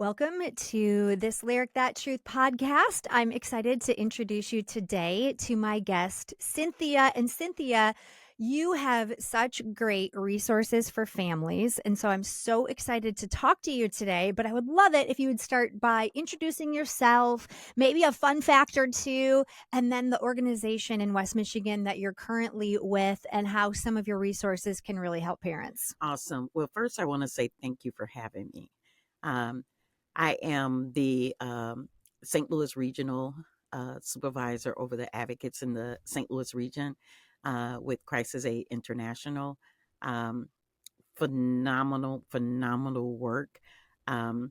Welcome to this Lyric That Truth podcast. I'm excited to introduce you today to my guest, Cynthia. And Cynthia, you have such great resources for families. And so I'm so excited to talk to you today. But I would love it if you would start by introducing yourself, maybe a fun fact or two, and then the organization in West Michigan that you're currently with and how some of your resources can really help parents. Awesome. Well, first, I want to say thank you for having me. Um, I am the St. Louis Regional Supervisor over the advocates in the St. Louis region with Crisis Aid International. Um, phenomenal work. Um,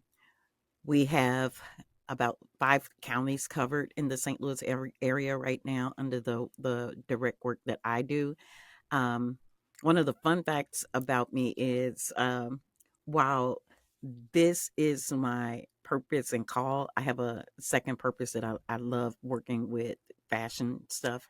we have about 5 counties covered in the St. Louis area right now under the direct work that I do. Um, One of the fun facts about me is while this is my purpose and call, I have a second purpose that I love working with fashion stuff.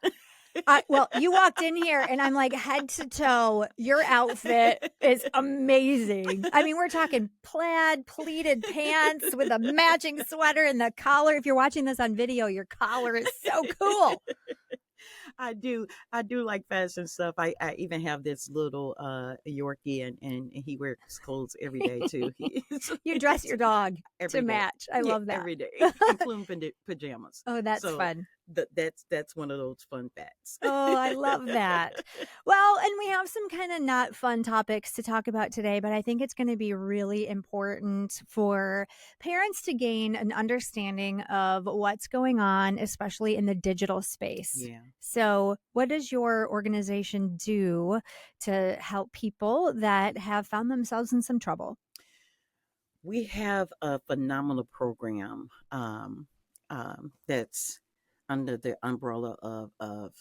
Well, you walked in here and I'm like head to toe, your outfit is amazing. I mean, we're talking plaid pleated pants with a matching sweater and the collar. If you're watching this on video, your collar is so cool. I do like fashion stuff. I even have this little Yorkie and he wears clothes every day too. You dress your dog to Every day. match. I Yeah, love that. every day, including pajamas. Oh, that's So fun. that's one of those fun facts. Oh, I love that. Well, and we have some kind of not fun topics to talk about today, but I think it's going to be really important for parents to gain an understanding of what's going on, especially in the digital space. Yeah. So, what does your organization do to help people that have found themselves in some trouble? We have a phenomenal program that's under the umbrella of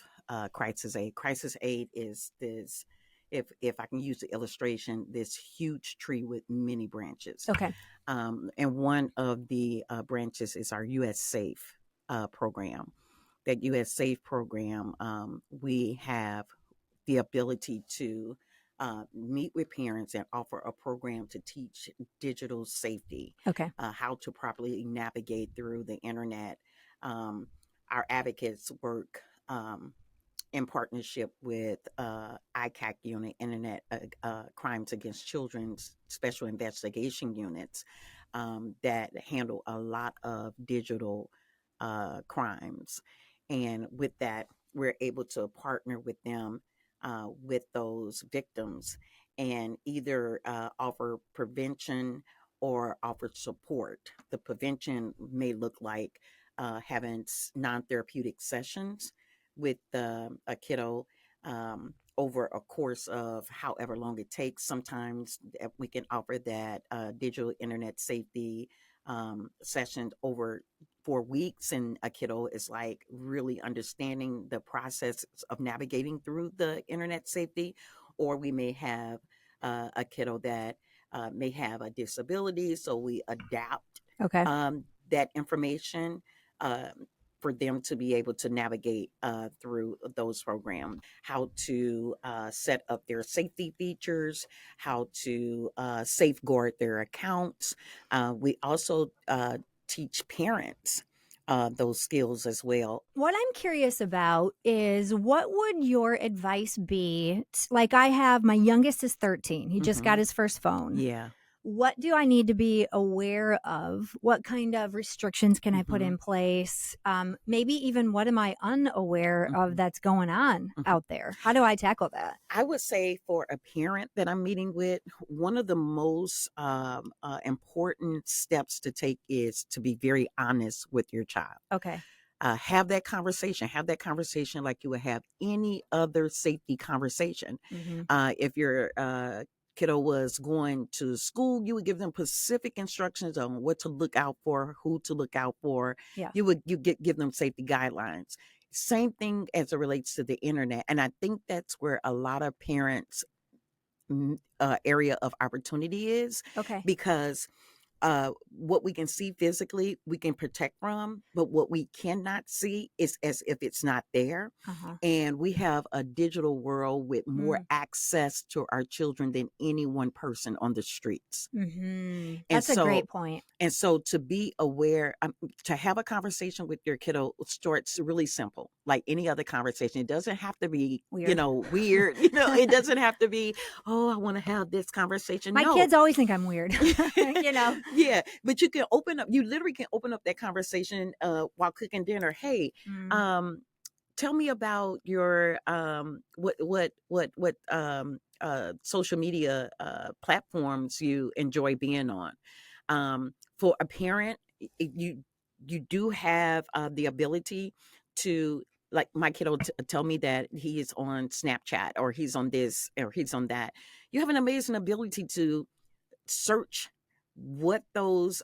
Crisis Aid. Crisis Aid is this, if I can use the illustration, this huge tree with many branches. Okay. And one of the branches is our U.S. Safe program. That U.S. Safe program, we have the ability to meet with parents and offer a program to teach digital safety, Okay. how to properly navigate through the internet. Um, our advocates work in partnership with ICAC unit, Internet Crimes Against Children's Special Investigation Units that handle a lot of digital crimes. And with that, we're able to partner with them with those victims and either offer prevention or offer support. The prevention may look like having non-therapeutic sessions with a kiddo over a course of however long it takes. Sometimes we can offer that digital internet safety session over 4 weeks, and a kiddo is like really understanding the process of navigating through the internet safety. Or we may have a kiddo that may have a disability, so we adapt Okay. that information uh, for them to be able to navigate through those programs, how to set up their safety features, how to safeguard their accounts. We also teach parents those skills as well. What I'm curious about is what would your advice be? Like, I have my youngest is 13. He just got Hmm. his first phone. Yeah. What do I need to be aware of? What kind of restrictions can I put Hmm. in place? Maybe even what am I unaware of Hmm. that's going on Hmm. out there? How do I tackle that? I would say for a parent that I'm meeting with, one of the most important steps to take is to be very honest with your child. Okay. Have that conversation. Have that conversation like you would have any other safety conversation. Hmm. If your kiddo was going to school, you would give them specific instructions on what to look out for, who to look out for. Yeah. Give them safety guidelines. Same thing as it relates to the internet, and I think that's where a lot of parents' area of opportunity is, Okay. because what we can see physically, we can protect from, but what we cannot see is as if it's not there. Uh-huh. And we have a digital world with more Mm. access to our children than any one person on the streets. Mhm. And That's a so, great point. and so to be aware, to have a conversation with your kiddo starts really simple, like any other conversation. It doesn't have to be, Weird. weird. It doesn't have to be, oh, I want to have this conversation. My No. kids always think I'm weird. You know? Yeah, but you literally can open up that conversation while cooking dinner. Hey, Mm. um, tell me about your what social media platforms you enjoy being on. For a parent, you do have the ability to, like, my kiddo tell me that he is on Snapchat or he's on this or he's on that. You have an amazing ability to search what those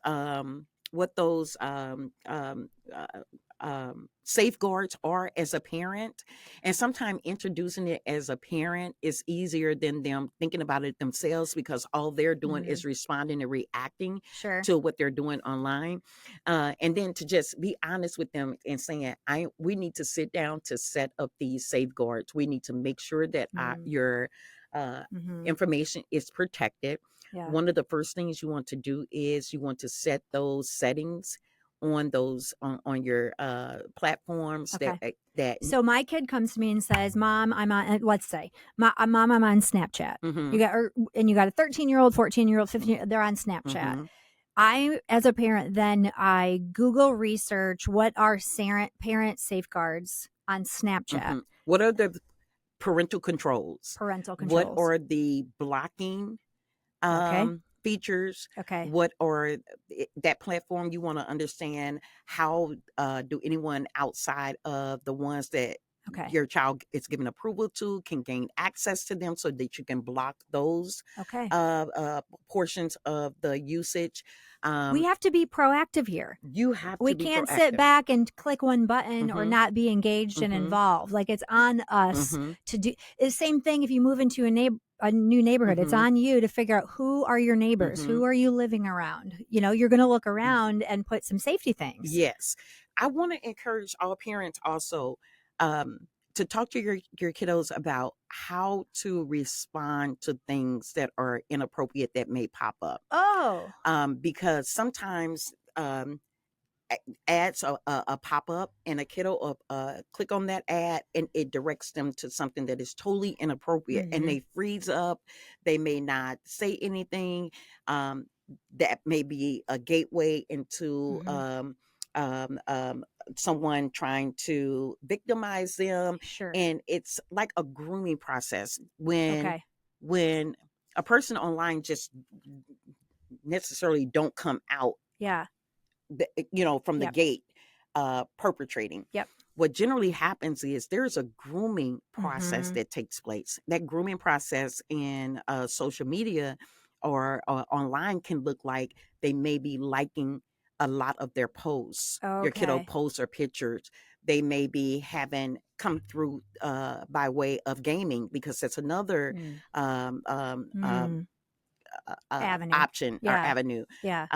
safeguards are as a parent, and sometimes introducing it as a parent is easier than them thinking about it themselves, because all they're doing Mhm. is responding and reacting Sure. to what they're doing online. And then to just be honest with them and saying, we need to sit down to set up these safeguards. We need to make sure that Mm. your uh, Mhm. information is protected. Yeah. One of the first things you want to do is you want to set those settings on those on your platforms Okay. that So my kid comes to me and says, "Mom, I'm on." Let's say, "Mom, I'm on Snapchat." mm-hmm, You got a 13-year-old, 14-year-old, 15. They're on Snapchat. mm-hmm, I, as a parent, then I Google research what are parent safeguards on Snapchat, mm-hmm. What are the parental controls? parental What controls. are the blocking Okay. features? Okay. What are that platform? You want to understand how do anyone outside of the ones that Okay. your child is given approval to can gain access to them, so that you can block those Okay. portions of the usage. We um, have to be proactive here. you have We to be can't sit proactive. back and click one button or Mm-hmm, not be engaged and mm-hmm, involved. Like, it's on us mm-hmm, to do the same thing. If you move into a new neighborhood, it's mm-hmm, on you to figure out who are your neighbors, mm-hmm. who are you living around. You're going to look around and put some safety things. Yes. I want to encourage all parents also um, to talk to your kiddos about how to respond to things that are inappropriate that may pop up. Oh, Because sometimes ads a pop up, and a kiddo click on that ad, and it directs them to something that is totally inappropriate, and hmm, they freeze up. They may not say anything. um, that may be a gateway into hmm, someone trying to victimize them. sure. And it's like a grooming process when Okay. when a person online just necessarily don't come out, Yeah. from the Yep. gate, perpetrating. Yep. What generally happens is there's a grooming process Hmm. that takes place. That grooming process in social media or online can look like they may be liking a lot of their posts, your kiddo Okay. posts or pictures. They may be having come through by way of gaming, because that's another Mm. um, um, um, Mm. Avenue. option or Yeah. avenue. Yeah.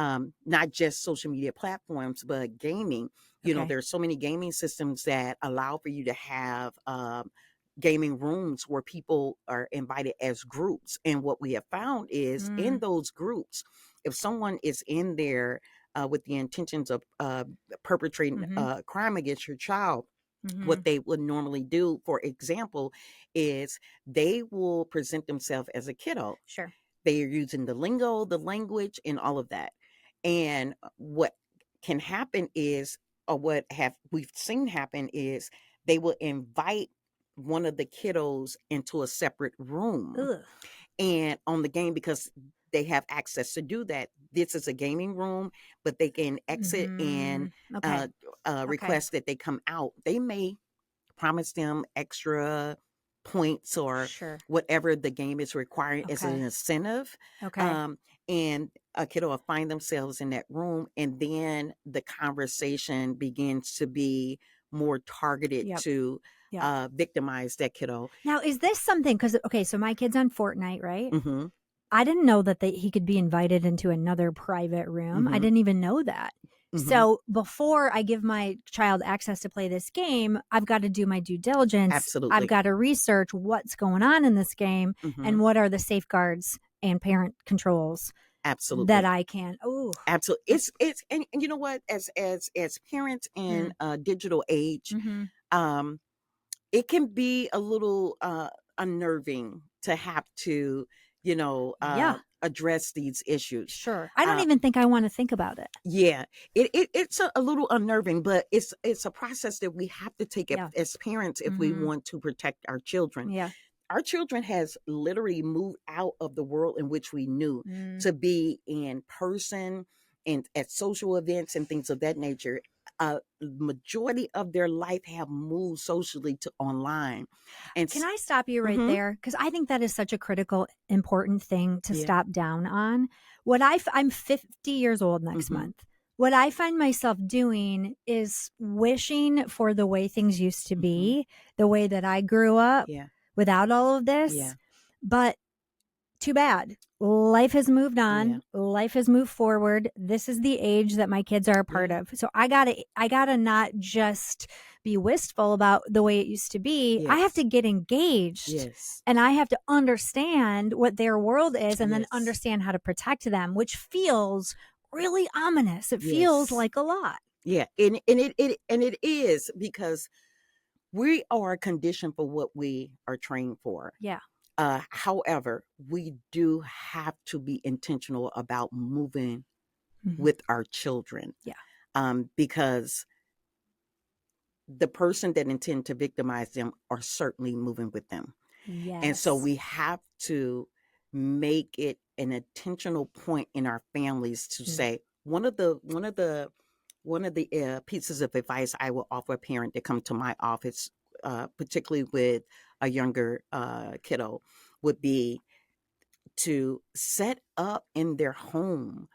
Not just social media platforms, but gaming. Okay. There's so many gaming systems that allow for you to have gaming rooms where people are invited as groups. And what we have found is in Mm. those groups, if someone is in there with the intentions of perpetrating Hmm. crime against your child, Hmm. what they would normally do, for example, is they will present themselves as a kiddo. Sure. They are using the lingo, the language, and all of that. And what can happen is, or what have we've seen happen is, they will invite one of the kiddos into a separate room Ugh. and on the game, because they have access to do that. This is a gaming room, but they can exit and Mhm. Okay. Okay. request that they come out. They may promise them extra points or Sure. whatever the game is requiring as an Okay. incentive. Okay. Um, and a kiddo will find themselves in that room, and then the conversation begins to be more targeted Yep. to Yep. victimize that kiddo. Now, is this something? Because okay, so my kid's on Fortnite, right? Mm-hmm. I didn't know that he could be invited into another private room. I Mm-hmm. didn't even know that. Mm-hmm. So before I give my child access to play this game, I've got to do my due diligence. I've Absolutely. got to research what's going on in this game Mm-hmm. and what are the safeguards and parent controls that Absolutely. I can. Oh, Absolutely. that's And you know what? As parents in mm, a digital age, mm-hmm. um, it can be a little unnerving to have to, Yeah, address these issues. sure. I don't Uh, even think I want to think about it. yeah, it's a little unnerving, but it's a process that we have to take Yeah. as parents if we Mm-hmm. want to protect our children. Yeah. Our children has literally moved out of the world in which we knew Mm, to be in person and at social events and things of that nature. Majority of their life have moved socially to online, and Can I stop you right mm-hmm, there? Because I think that is such a critical, important thing to yeah, stop down on. I'm 50 years old next mm-hmm, month. What I find myself doing is wishing for the way things used to mm-hmm, be, the way that I grew up yeah, without all of yeah, this. But too bad. Life has moved yeah, on. Life has moved forward. This is the age that my kids are a part yeah, of. So I gotta not just be wistful about the way it used to be. I have yes, to get engaged yes, and I have to understand what their world is and then yes, understand how to protect them, which feels really ominous. It feels yes, like a lot. yeah, and it is because we are conditioned for what we are trained for. Yeah. However, we do have to be intentional about moving Mhm. with our children, Yeah. because the person that intend to victimize them are certainly moving with them. And so Yes. we have to make it an intentional point in our families to Mm. say one of the pieces of advice I will offer a parent that come to my office, particularly with a younger kiddo, would be to set up in their home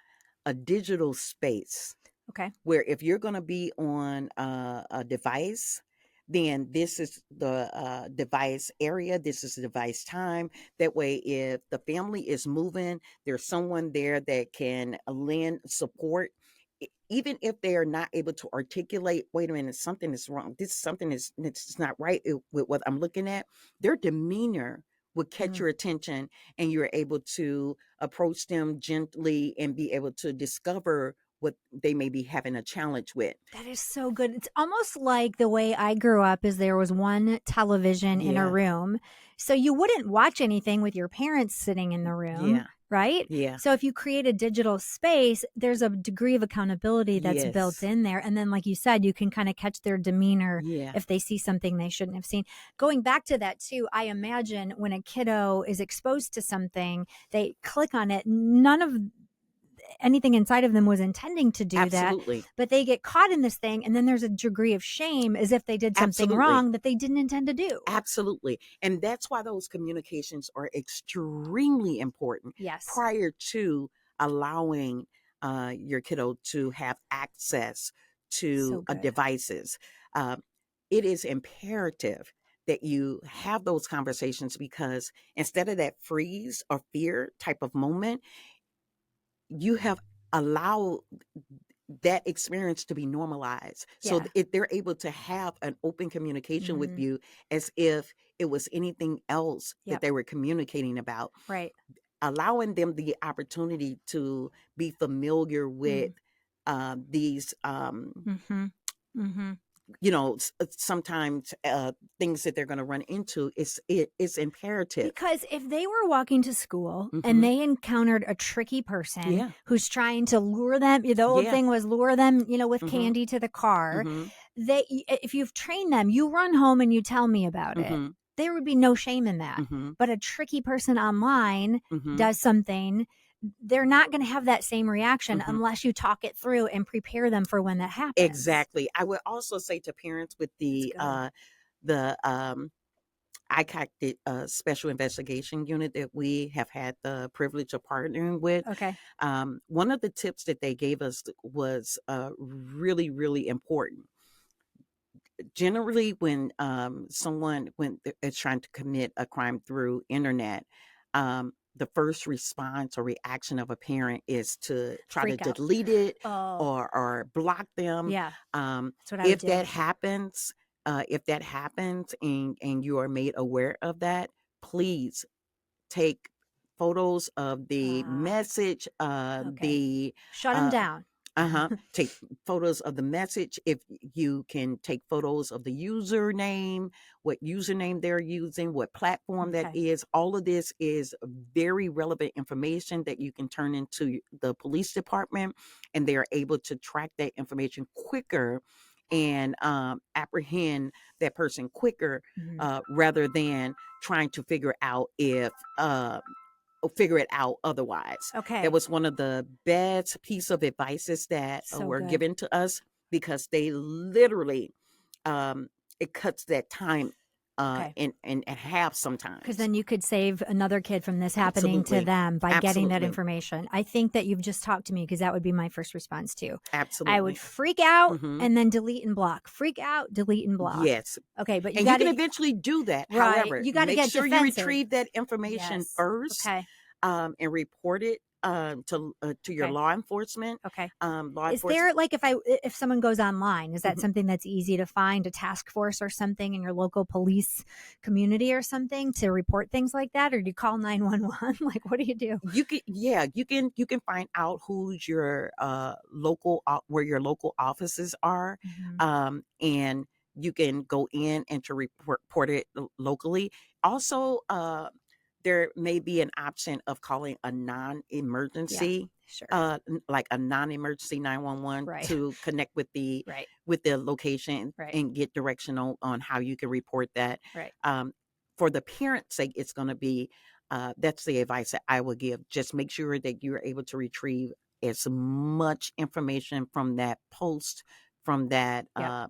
a digital space Okay. where if you're going to be on a device, then this is the device area, this is the device time. That way, if the family is moving, there's someone there that can lend support. Even if they are not able to articulate, wait a minute, something is wrong. This something is it's not right with what I'm looking at. Their demeanor would catch Mm. your attention, and you're able to approach them gently and be able to discover what they may be having a challenge with. That is so good. It's almost like the way I grew up is there was one television in a Yeah, room. So you wouldn't watch anything with your parents sitting in the room, yeah, right? yeah, So if you create a digital space, there's a degree of accountability that's built yes, in there. And then, like you said, you can kind of catch their demeanor yeah, if they see something they shouldn't have seen. Going back to that, too, I imagine when a kiddo is exposed to something, they click on it. None of anything inside of them was intending to do that, absolutely, but they get caught in this thing. And then there's a degree of shame as if they did something absolutely, wrong that they didn't intend to do. absolutely. And that's why those communications are extremely important Yes. prior to allowing your kiddo to have access So to good. devices. Uh, it is imperative that you have those conversations, because instead of that freeze or fear type of moment, you have allowed that experience to be normalized, so Yeah. if they're able to have an open communication with Mm, you as if it was anything else that yep. they were communicating about, Right. allowing them the opportunity to be familiar with Mm, these mm-hmm. Mm-hmm. sometimes things that they're going to run into, is imperative. Because if they were walking to school and Hmm. they encountered a tricky person Yeah, who's trying to lure them, the old yeah, thing was lure them, with hmm, candy to the car. hmm, If you've trained them, you run home and you tell me about it. hmm, There would be no shame in that. hmm, But a tricky person online hmm, does something, they're not going to have that same reaction hmm. unless you talk it through and prepare them for when that happens. Exactly. I would also say to parents with It's good. the ICAC, special investigation unit that we have had the privilege of partnering with. Okay. One of the tips that they gave us was really, really important. Generally, when someone when is trying to commit a crime through internet, the first response or reaction of a parent is to try to Freak out. delete it Oh, or block them. yeah. Um, That's what I would if do. that happens, and you are made aware of that, please take photos of the Ah, message, okay. the Shut them uh, down. take photos of the message. If you can take photos of the username, what username they're using, what platform that Okay. is. All of this is very relevant information that you can turn into the police department, and they are able to track that information quicker and apprehend that person quicker, Mhm. rather than trying to figure it out otherwise. That Okay. was one of the best piece of advices that So were good. given to us, because they literally, um, it cuts that time Okay. in half Because sometimes. then you could save another kid from this happening to Absolutely. them by getting that Absolutely. information. I think that you've just talked to me because that would be my first response too. I would Absolutely. freak out Hmm. and then delete and block. Freak out, delete and block. Yes. Okay, but you And you got can to eventually do that. right. However, You got to make get sure you defensive. retrieve that information Yes. first, Okay. and report it to your Okay. law enforcement. Okay. Law Is enforcement. there like if someone goes online, is that Mhm. something that's easy to find a task force or something in your local police community or something to report things like that, or do you call 911? Like what do you do? You can, yeah, you can find out who's your where your local offices are, Mhm. and you can go in and to report it locally. Also, there may be an option of calling a Yeah. non-emergency, Sure. like a non-emergency 911, Right. to connect with the Right. location Right. and get direction on how you can report that. Right. um, for the parent's sake, it's going to be, that's the advice that I would give. Just make sure that you're able to retrieve as much information from that post, from that Yep.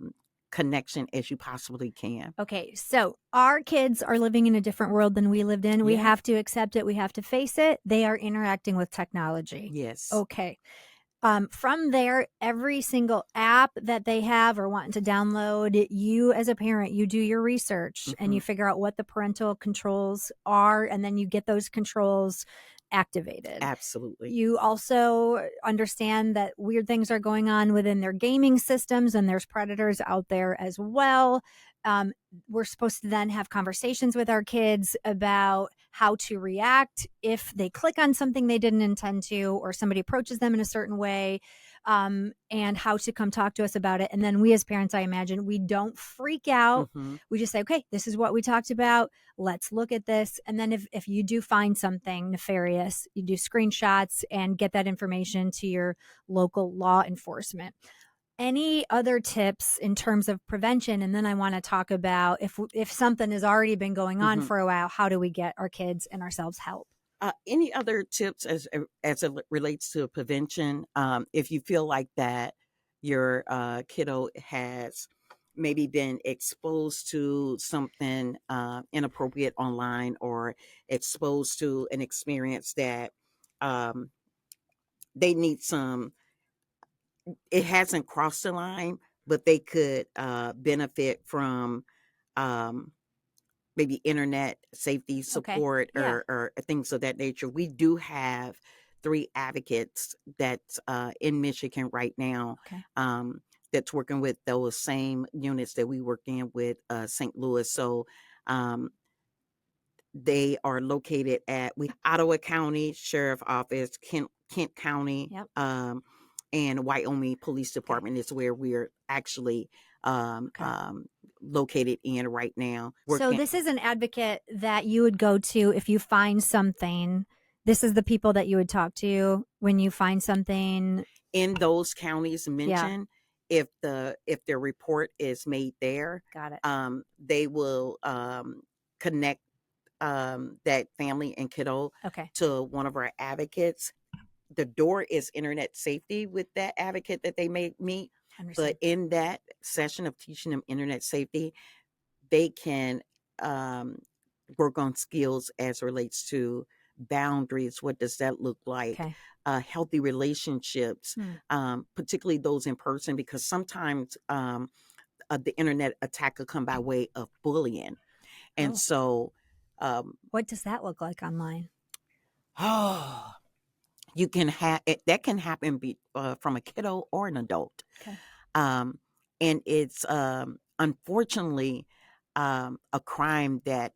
connection, as you possibly can. Okay, so our kids are living in a different world than we lived in. We Yeah. have to accept it. We have to face it. They are interacting with technology. Yes. Okay. From there, every single app that they have or wanting to download, you as a parent, you do your research and Hmm. you figure out what the parental controls are, and then you get those controls activated. Absolutely. You also understand that weird things are going on within their gaming systems and there's predators out there as well. Um, we're supposed to then have conversations with our kids about how to react if they click on something they didn't intend to or somebody approaches them in a certain way, and how to come talk to us about it. And then we as parents, I imagine, we don't freak out. Hmm. We just say, okay, this is what we talked about. Let's look at this. And then if you do find something nefarious, you do screenshots and get that information to your local law enforcement. Any other tips in terms of prevention? And then I want to talk about if something has already been going on Hmm. for a while, how do we get our kids and ourselves help? Any other tips as it relates to prevention? If you feel like that your kiddo has maybe been exposed to something inappropriate online, or exposed to an experience that um, they need some, it hasn't crossed the line, but they could benefit from, um, maybe internet safety Okay. support, Yeah. or things of that nature. We do have three advocates that's in Michigan right now, Okay. that's working with those same units that we work in with St. Louis. So um, they are located at Ottawa County Sheriff Office, Kent County, Yep. and Wyoming Police Okay. Department is where we're actually Okay. located in right now. So Working this is an advocate that you would go to if you find something. This is the people that you would talk to when you find something. in those counties Yeah. mentioned. If their report is made there, Got it. they will connect that family and kiddo Okay. to one of our advocates. The door is internet safety with that advocate that they may meet, but Understood. in that session of teaching them internet safety, they can um, work on skills as relates to boundaries. What does that look like? Okay. Healthy relationships, Hmm. particularly those in person, because sometimes the internet attack could come by way of bullying. And Oh, so, um, what does that look like online? Oh, you can have it, that can happen from a kiddo or an adult. Okay. Um, and it's unfortunately a crime that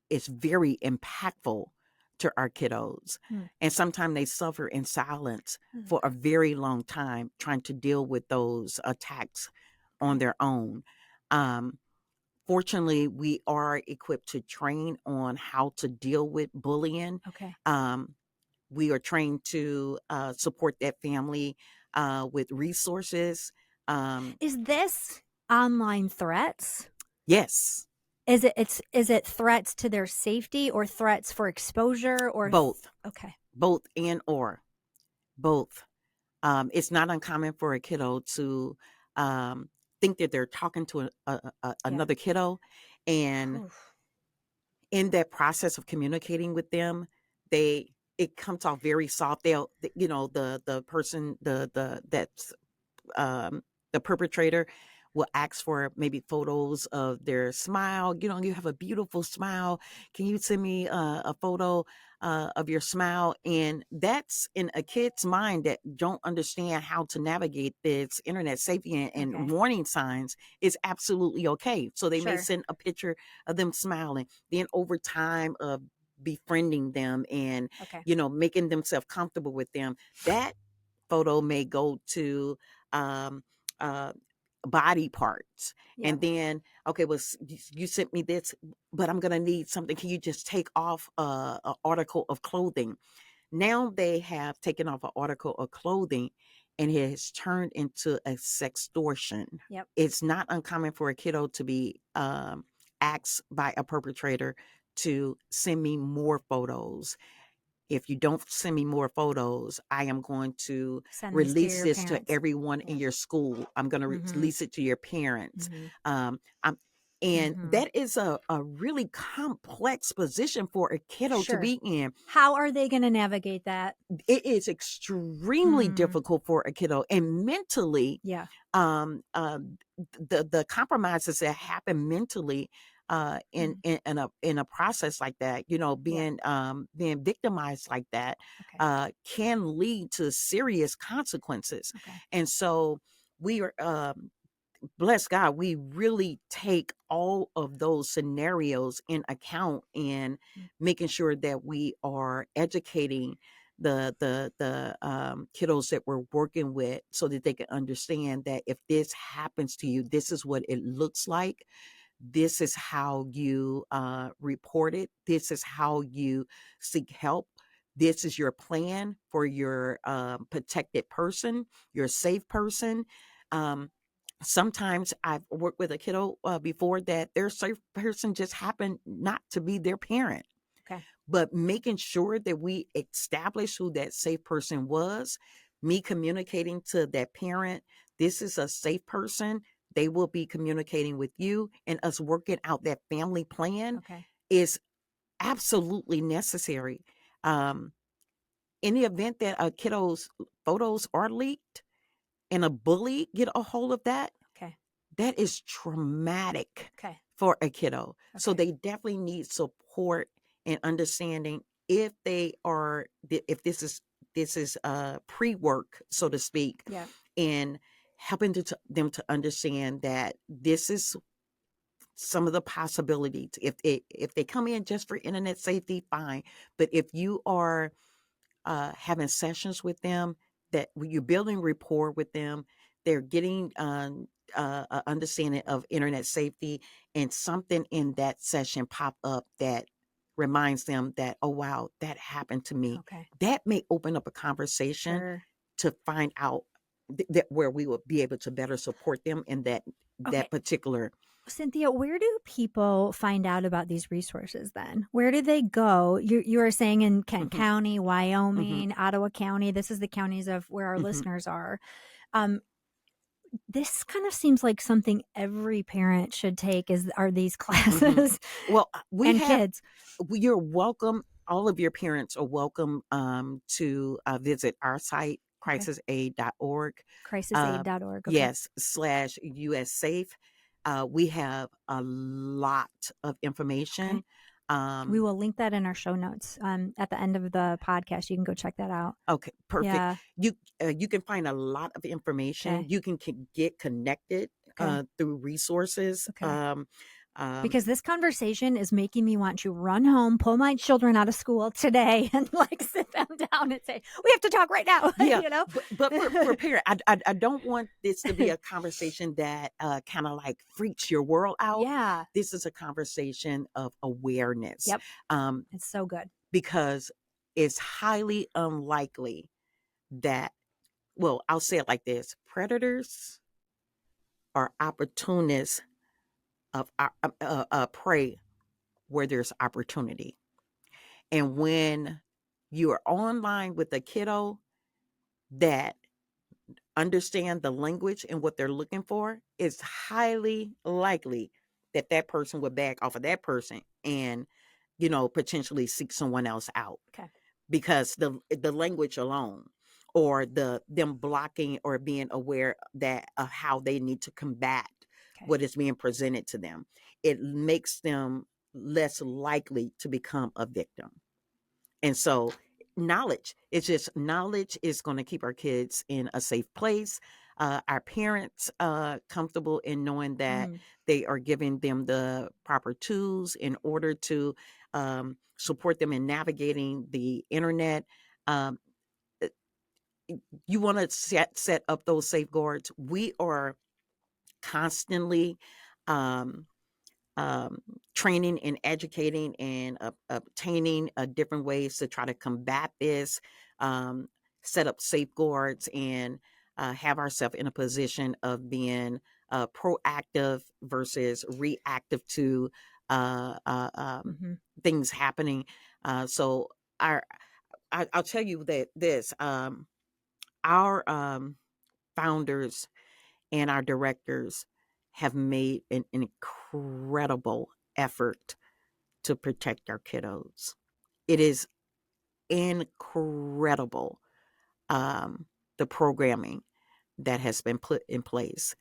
is very impactful to our kiddos. Hmm. And sometimes they suffer in silence for a Okay. very long time trying to deal with those attacks on Okay. their own. Um, Fortunately, we are equipped to train on how to deal with bullying. Okay. Um, we are trained to support that family with resources. Um, Is this online threats? yes, Is it threats to their safety or threats for exposure both, okay. both and or both. It's not uncommon for a kiddo to um, think that they're talking to Yeah. another kiddo, and Oof. in that process of communicating with them, they it comes off very soft. The person that's um, the perpetrator will ask for maybe photos of their smile. You have a beautiful smile. Can you send me a photo of your smile? And that's in a kid's mind that don't understand how to navigate this internet safety and Okay. warning signs is absolutely okay. So they may Sure. send a picture of them smiling. Then over time of befriending them and Okay. making themselves comfortable with them, that photo may go to um, uh, body parts. Yep. And then, okay, well, you sent me this, but I'm going to need something. Can you just take off an article of clothing? Now they have taken off an article of clothing and it has turned into a sextortion. Yep. It's not uncommon for a kiddo to be asked by a perpetrator to send me more photos. If you don't send me more photos, I am going to Send these to release your this to parents. everyone Yeah. in your school. I'm going to Mhm. release it to your parents. Mhm. I'm, and Mhm. that is a really complex position for a kiddo to Sure. be in. How are they gonna navigate that? It is extremely Hmm. difficult for a kiddo, and mentally, Yeah. um, uh, the compromises that happen mentally Mm. in a process like that, Yeah. being victimized like that, Okay. can lead to serious consequences. Okay. And so we are bless God, we really take all of those scenarios in account in Mm. making sure that we are educating the kiddos that we're working with so that they can understand that if this happens to you, this is what it looks like. This is how you report it. This is how you seek help. This is your plan for your protected person, your safe person. Um, Sometimes I've worked with a kiddo before that their safe person just happened not to be their parent, Okay. but making sure that we establish who that safe person was, me communicating to that parent, this is a safe person. They will be communicating with you, and us working out that family plan Okay. is absolutely necessary. Um, in the event that a kiddo's photos are leaked and a bully get a hold of that, Okay. that is traumatic Okay. for a kiddo. So Okay. they definitely need support and understanding if they are if this is pre-work, so to speak, Yeah. and helping them to understand that this is some of the possibilities. If they come in just for internet safety, fine. But if you are having sessions with them, that when you're building rapport with them, they're getting a understanding of internet safety, and something in that session pop up that reminds them that, oh wow, that happened to me. Okay. That may open up a conversation Sure. to find out that where we will be able to better support them in Okay. that particular. Cynthia, where do people find out about these resources then? Where do they go? You are saying in Kent Hmm. County, Hmm. Wyoming, Ottawa County. This is the counties of where our Hmm. listeners are. Um, this kind of seems like something every parent should take are these Hmm. classes Well, we and have kids. you're welcome. All of your parents are welcome to visit our site, Okay. crisisaid.org. Uh, Crisisaid.org. Okay. yes, slash US Safe. We have a lot of information. Okay. We Um, will link that in our show notes at the end of the podcast. You can go check that out. okay, perfect. Yeah. You can find a lot of information. Okay. You can get connected Okay. through resources. Okay. Um, Because this conversation is making me want to run home, pull my children out of school today, and like sit them down and say, "We have to talk right now." Yeah, You know? but for parent, I don't want this to be a conversation that kind of like freaks your world out. Yeah. This is a conversation of awareness, Yep. um, It's so good. because it's highly unlikely that, well, I'll say it like this: predators are opportunists of prey where there's opportunity, and when you are online with a kiddo that understand the language and what they're looking for, it's highly likely that that person would back off of that person and, potentially seek someone else out, Okay. because the language alone, or them blocking or being aware that of how they need to combat Okay. what is being presented to them, it makes them less likely to become a victim. And so knowledge is going to keep our kids in a safe place. Our parents comfortable in knowing that Mhm. they are giving them the proper tools in order to support them in navigating the internet. Um, uh, you want to set up those safeguards. We are constantly um, um, training and educating and obtaining different ways to try to combat this, um, set up safeguards, and have ourselves in a position of being proactive versus reactive to uh, uh, um, Mhm. things happening. So our, I'll tell you that our founders and our directors have made an incredible effort to protect our kiddos. It is incredible, um, the programming that has been put in place,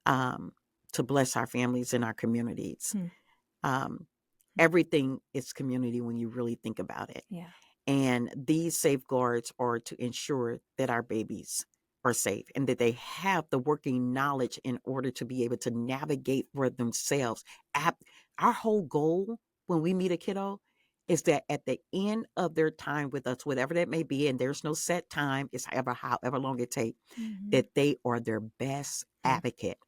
um, to bless our families and our communities. Hmm. Um, Hmm. Everything is community when you really think about it. Yeah. And these safeguards are to ensure that our babies are safe and that they have the working knowledge in order to be able to navigate for themselves. Our whole goal when we meet a kiddo is that at the end of their time with us, whatever that may be, and there's no set time, it's however long it takes, Mhm. that they are their best Hmm. advocate,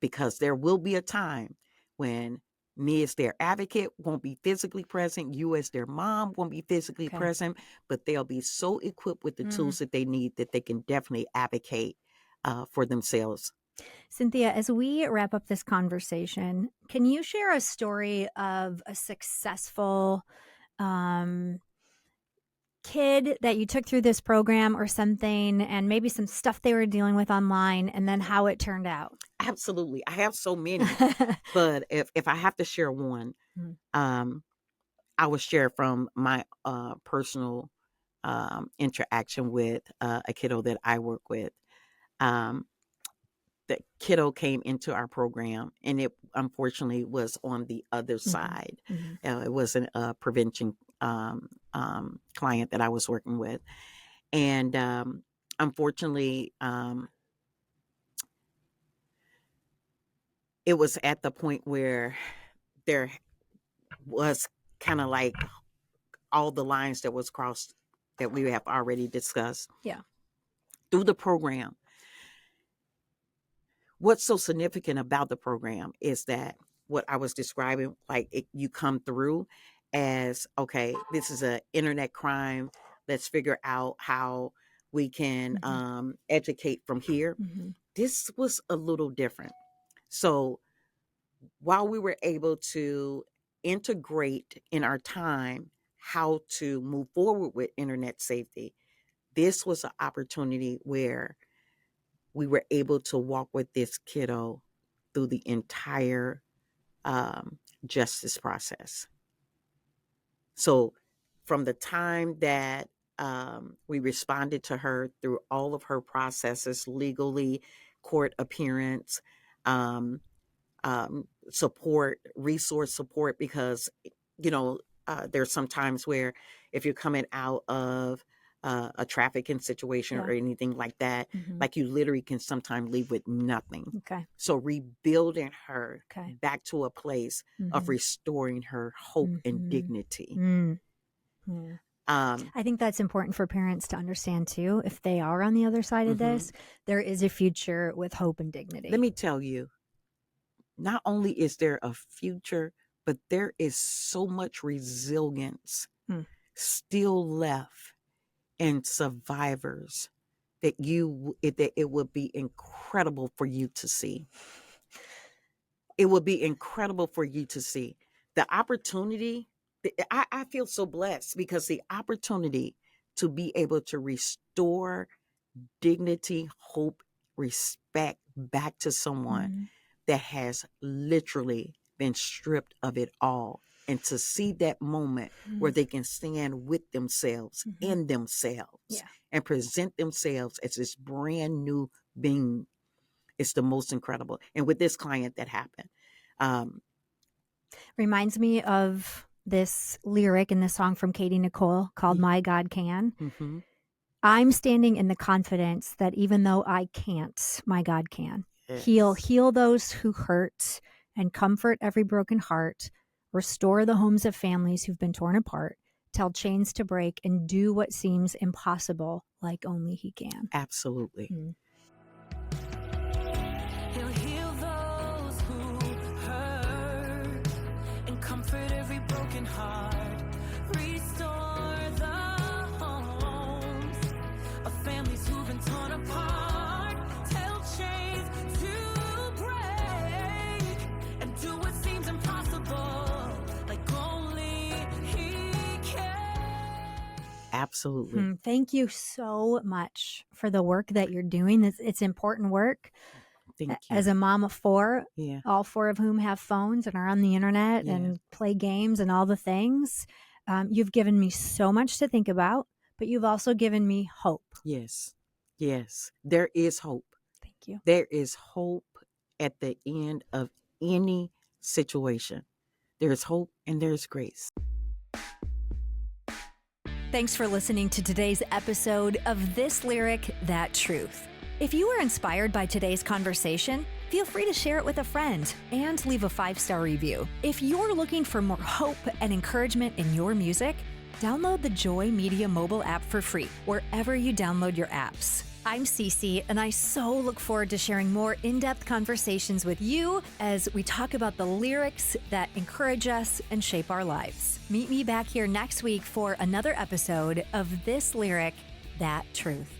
because there will be a time when me as their advocate won't be physically present, you as their mom won't be physically Okay. present, but they'll be so equipped with the Mm. tools that they need that they can definitely advocate for themselves. Cynthia, as we wrap up this conversation, can you share a story of a successful um, kid that you took through this program or something, and maybe some stuff they were dealing with online, and then how it turned out? Absolutely. I have so many, but if I have to share one, Mm. um, I will share from my personal interaction with a kiddo that I work with. Um, the kiddo came into our program, and it unfortunately was on the other Mhm. side. Mhm. It wasn't a prevention client that I was working with. And unfortunately, it was at the point where there was kind of like all the lines that was crossed that we have already discussed Yeah. through the program. What's so significant about the program is that what I was describing, like you come through as, okay, this is a internet crime. Let's figure out how we can Mhm. educate from here. Mhm. This was a little different. So while we were able to integrate in our time how to move forward with internet safety, this was an opportunity where we were able to walk with this kiddo through the entire justice process. So, from the time that we responded to her through all of her processes legally, court appearance, um, support, resource support, because, you know, there's some times where if you're coming out of a trafficking situation or Yeah. anything like that, Mhm. like you literally can sometimes leave with nothing. Okay. So rebuilding her Okay. back to a place of Mhm. restoring her hope and Mhm. dignity. Mm. Mm. Um, I think that's important for parents to understand too. If they are on the other side of mhm. this, there is a future with hope and Let dignity. me tell you, not only is there a future, but there is so much resilience Mm. still left in survivors that it would be incredible for you to see. It would be incredible for you to see the opportunity. I feel so blessed because the opportunity to be able to restore dignity, hope, respect back to someone Mhm. that has literally been stripped of it all. And to see that moment where Mm. they can stand with themselves, Mhm. in themselves, Yeah. and present themselves as this brand new being is the most incredible. And with this client, that happened. Um, Reminds me of this lyric in the song from Katy Nichole called My God Can. mm-hmm. I'm standing in the confidence that even though I can't, my God can. Yes, Heal those who hurt and comfort every broken heart, restore the homes of families who've been torn apart, tell chains to break, and do what seems impossible like only He can. absolutely. Mm. He'll heal those who hurt and comfort every broken heart. Restore the homes of families who've been torn apart. Tell chains to break and do what seems impossible like only He can. Absolutely. Thank you so much for the work that you're doing. It's important work. Thank you. As a mom of four, Yeah. all four of whom have phones and are on the internet Yeah. and play games and all the things, you've given me so much to think about, but you've also given me hope. Yes. Yes. There is hope. Thank you. There is hope at the end of any situation. There is hope and there is grace. Thanks for listening to today's episode of This Lyric, That Truth. If you were inspired by today's conversation, feel free to share it with a friend and leave a 5-star review. If you're looking for more hope and encouragement in your music, download the Joy Media mobile app for free wherever you download your apps. I'm Ceci, and I so look forward to sharing more in-depth conversations with you as we talk about the lyrics that encourage us and shape our lives. Meet me back here next week for another episode of This Lyric, That Truth.